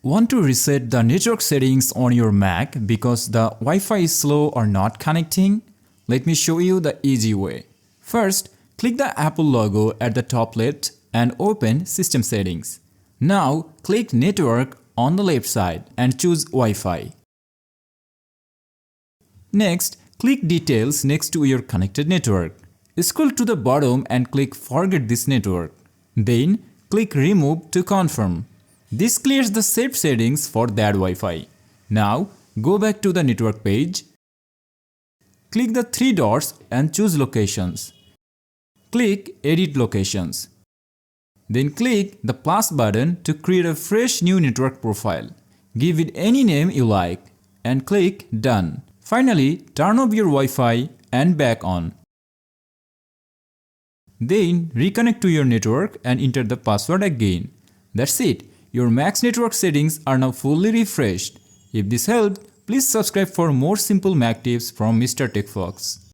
Want to reset the network settings on your Mac because the Wi-Fi is slow or not connecting? Let me show you the easy way. First, click the Apple logo at the top left and open System Settings. Now, click Network on the left side and choose Wi-Fi. Next, click Details next to your connected network. Scroll to the bottom and click Forget this network. Then, click Remove to confirm. This clears the saved settings for that Wi-Fi. Now, go back to the network page. Click the three dots and choose Locations. Click Edit Locations. Then click the plus button to create a fresh new network profile. Give it any name you like and click Done. Finally, turn off your Wi-Fi and back on. Then reconnect to your network and enter the password again. That's it. Your Mac's network settings are now fully refreshed. If this helped, please subscribe for more simple Mac tips from Mr. TECHFOX.